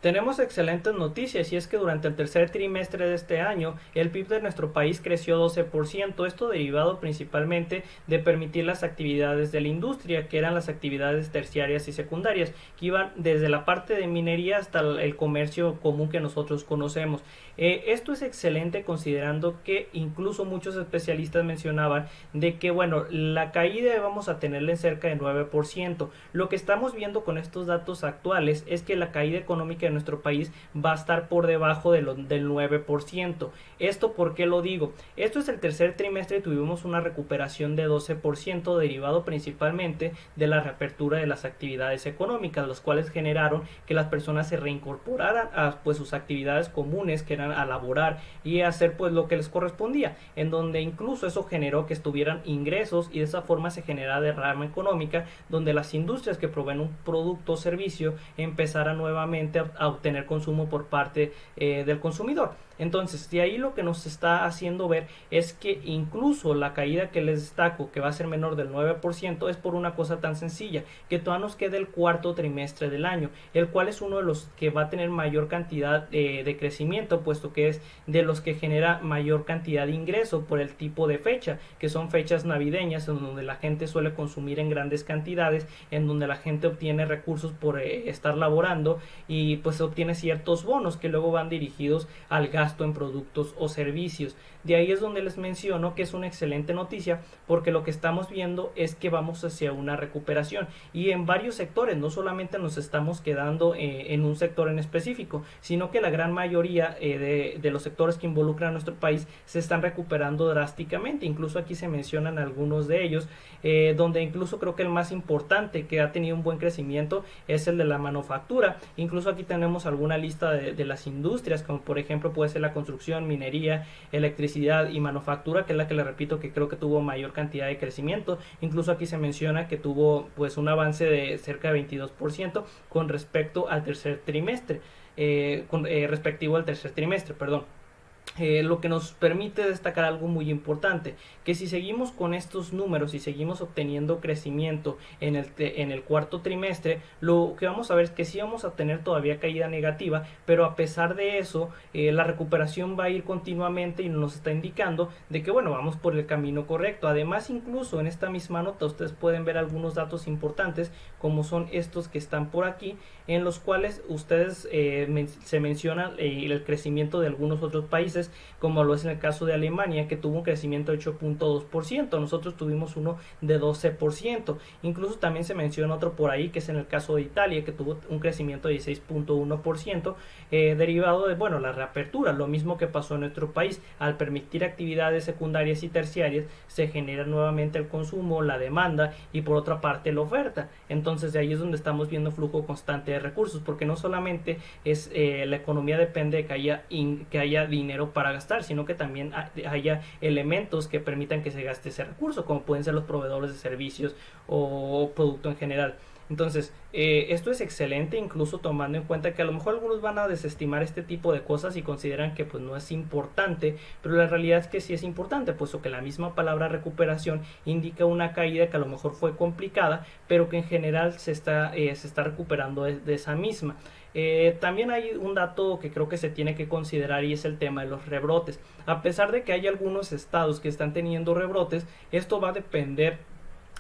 Tenemos excelentes noticias y es que durante el tercer trimestre de este año el PIB de nuestro país creció 12%, esto derivado principalmente de permitir las actividades de la industria, que eran las actividades terciarias y secundarias, que iban desde la parte de minería hasta el comercio común que nosotros conocemos. Esto es excelente considerando que incluso muchos especialistas mencionaban de que bueno, la caída vamos a tenerla en cerca de 9%. Lo que estamos viendo con estos datos actuales es que la caída económica de nuestro país va a estar por debajo del 9%. ¿Esto por qué lo digo? Esto es el tercer trimestre y tuvimos una recuperación de 12% derivado principalmente de la reapertura de las actividades económicas, los cuales generaron que las personas se reincorporaran a pues sus actividades comunes, que eran a laborar y a hacer pues lo que les correspondía, en donde incluso eso generó que estuvieran ingresos y de esa forma se genera derrama económica, donde las industrias que proveen un producto o servicio empezaran nuevamente a obtener consumo por parte del consumidor. Entonces, de ahí lo que nos está haciendo ver es que incluso la caída que les destaco, que va a ser menor del 9%, es por una cosa tan sencilla, que todavía nos queda el cuarto trimestre del año, el cual es uno de los que va a tener mayor cantidad de crecimiento, puesto que es de los que genera mayor cantidad de ingreso por el tipo de fecha, que son fechas navideñas, en donde la gente suele consumir en grandes cantidades, en donde la gente obtiene recursos por estar laborando y pues obtiene ciertos bonos que luego van dirigidos al gasto en productos o servicios. De ahí es donde les menciono que es una excelente noticia, porque lo que estamos viendo es que vamos hacia una recuperación y en varios sectores, no solamente nos estamos quedando en un sector en específico, sino que la gran mayoría de los sectores que involucran a nuestro país se están recuperando drásticamente. Incluso aquí se mencionan algunos de ellos, donde incluso creo que el más importante que ha tenido un buen crecimiento es el de la manufactura. Incluso aquí tenemos alguna lista de las industrias, como por ejemplo puede ser la construcción, minería, electricidad y manufactura, que es la que le repito que creo que tuvo mayor cantidad de crecimiento. Incluso aquí se menciona que tuvo pues un avance de cerca de 22% con respecto al tercer trimestre, respectivo al tercer trimestre, perdón. Lo que nos permite destacar algo muy importante, que si seguimos con estos números y seguimos obteniendo crecimiento en el cuarto trimestre, lo que vamos a ver es que sí vamos a tener todavía caída negativa, pero a pesar de eso la recuperación va a ir continuamente y nos está indicando de que bueno, vamos por el camino correcto. Además, incluso en esta misma nota ustedes pueden ver algunos datos importantes, como son estos que están por aquí, en los cuales ustedes se menciona el crecimiento de algunos otros países, como lo es en el caso de Alemania, que tuvo un crecimiento de 8.2%, nosotros tuvimos uno de 12%, incluso también se menciona otro por ahí, que es en el caso de Italia, que tuvo un crecimiento de 16.1%, derivado de, bueno, la reapertura, lo mismo que pasó en nuestro país, al permitir actividades secundarias y terciarias, se genera nuevamente el consumo, la demanda y por otra parte la oferta. Entonces de ahí es donde estamos viendo flujo constante de recursos, porque no solamente es la economía depende de que haya dinero para gastar, sino que también haya elementos que permitan que se gaste ese recurso, como pueden ser los proveedores de servicios o producto en general. Entonces, esto es excelente, incluso tomando en cuenta que a lo mejor algunos van a desestimar este tipo de cosas y consideran que pues no es importante, pero la realidad es que sí es importante, puesto que la misma palabra recuperación indica una caída que a lo mejor fue complicada, pero que en general se está recuperando de esa misma. También hay un dato que creo que se tiene que considerar y es el tema de los rebrotes. A pesar de que hay algunos estados que están teniendo rebrotes, esto va a depender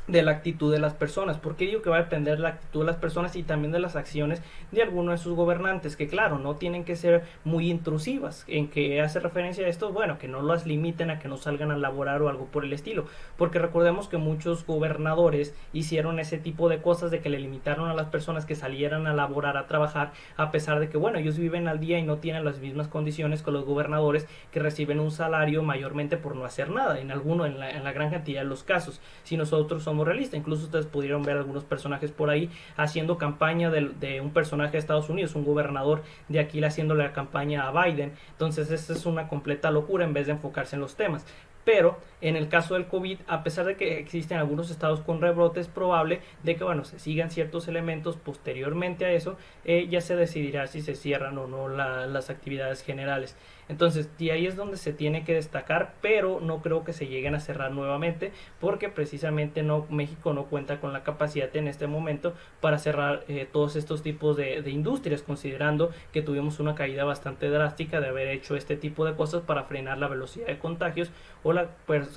de la actitud de las personas. ¿Por qué digo que va a depender de la actitud de las personas y también de las acciones de algunos de sus gobernantes? Que claro, no tienen que ser muy intrusivas. ¿En que hace referencia a esto? Bueno, que no las limiten a que no salgan a laborar o algo por el estilo, porque recordemos que muchos gobernadores hicieron ese tipo de cosas, de que le limitaron a las personas que salieran a laborar, a trabajar, a pesar de que bueno, ellos viven al día y no tienen las mismas condiciones que los gobernadores, que reciben un salario mayormente por no hacer nada, en la gran cantidad de los casos. Si nosotros somos realistas, incluso ustedes pudieron ver algunos personajes por ahí haciendo campaña de un personaje de Estados Unidos, un gobernador de aquí haciéndole la campaña a Biden. Entonces esta es una completa locura en vez de enfocarse en los temas. pero en el caso del COVID, a pesar de que existen algunos estados con rebrote, es probable de que, bueno, se sigan ciertos elementos posteriormente a eso, ya se decidirá si se cierran o no las actividades generales. Entonces, de ahí es donde se tiene que destacar, pero no creo que se lleguen a cerrar nuevamente, porque precisamente México no cuenta con la capacidad en este momento para cerrar todos estos tipos de industrias, considerando que tuvimos una caída bastante drástica de haber hecho este tipo de cosas para frenar la velocidad de contagios o la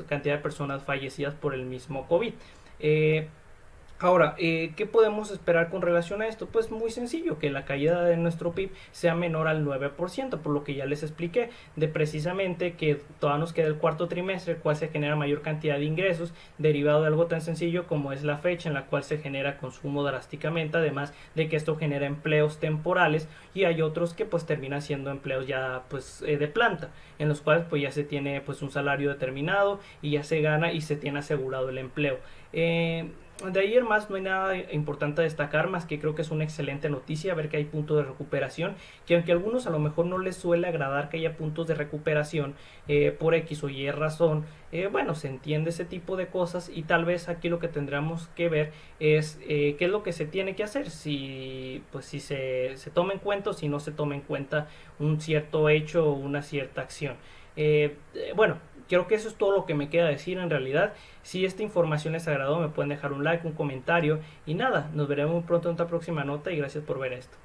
cantidad de personas fallecidas por el mismo COVID. Ahora, ¿qué podemos esperar con relación a esto? Pues muy sencillo, que la caída de nuestro PIB sea menor al 9%, por lo que ya les expliqué, de precisamente que todavía nos queda el cuarto trimestre, el cual se genera mayor cantidad de ingresos, derivado de algo tan sencillo como es la fecha en la cual se genera consumo drásticamente, además de que esto genera empleos temporales, y hay otros que pues terminan siendo empleos ya pues de planta, en los cuales pues ya se tiene pues un salario determinado y ya se gana y se tiene asegurado el empleo. De ahí en más no hay nada importante a destacar, más que creo que es una excelente noticia ver que hay puntos de recuperación, que aunque a algunos a lo mejor no les suele agradar que haya puntos de recuperación por X o Y razón, bueno, se entiende ese tipo de cosas, y tal vez aquí lo que tendríamos que ver es qué es lo que se tiene que hacer, si pues si se toma en cuenta o si no se toma en cuenta un cierto hecho o una cierta acción. Bueno, creo que eso es todo lo que me queda decir en realidad. Si esta información les agradó, me pueden dejar un like, un comentario, y nada, nos veremos muy pronto en otra próxima nota, y gracias por ver esto.